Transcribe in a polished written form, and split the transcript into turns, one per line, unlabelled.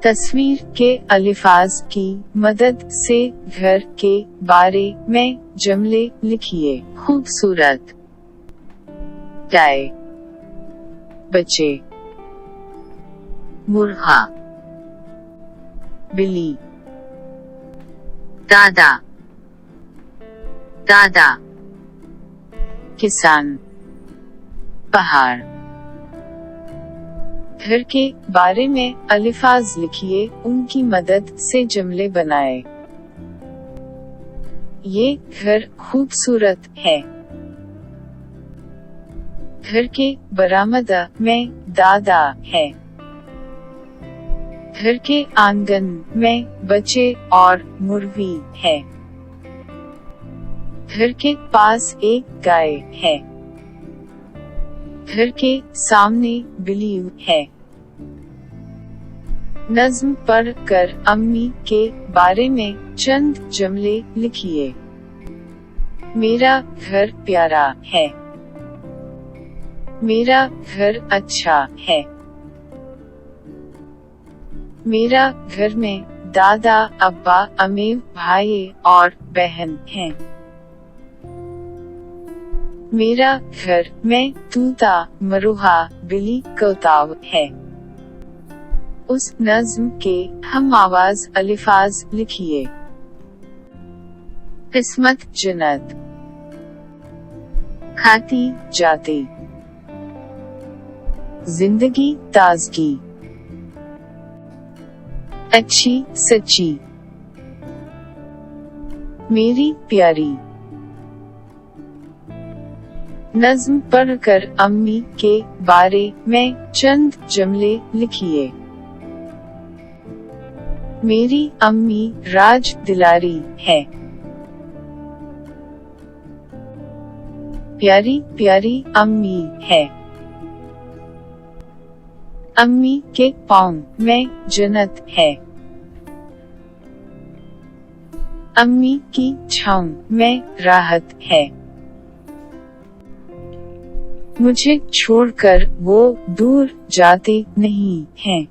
तस्वीर के अल्फाज की मदद से घर के बारे में जुमले लिखिए। खूबसूरत, गाय, बच्चे, मुर्गा, बिल्ली, दादा, दादा, किसान, पहाड़। घर के बारे में अल्फाज लिखिए, उनकी मदद से जुमले बनाए। ये घर खूबसूरत है। घर के बरामदा में दादा है। घर के आंगन में बच्चे और मुर्गी है। घर के पास एक गाय है। घर के सामने बिल्ली है। नज़्म पढ़कर अम्मी के बारे में चंद जुमले लिखिए। मेरा घर प्यारा है। मेरा घर अच्छा है। मेरा घर में दादा, अब्बा, अम्मी, भाई और बहन हैं। मेरा घर में तूता, मरूहा, बिल्ली, कौताव है। उस नज़्म के हम आवाज अल्फाज लिखिए। किस्मत जन्नत, खाती जाती, जिंदगी ताजगी, अच्छी सच्ची, मेरी प्यारी। नज़्म पढ़कर अम्मी के बारे में चंद जुमले लिखिए। मेरी अम्मी राज दिलारी है। प्यारी प्यारी अम्मी है। अम्मी के पाँव में जन्नत है। अम्मी की छाँव में राहत है। मुझे छोड़कर वो दूर जाते नहीं हैं।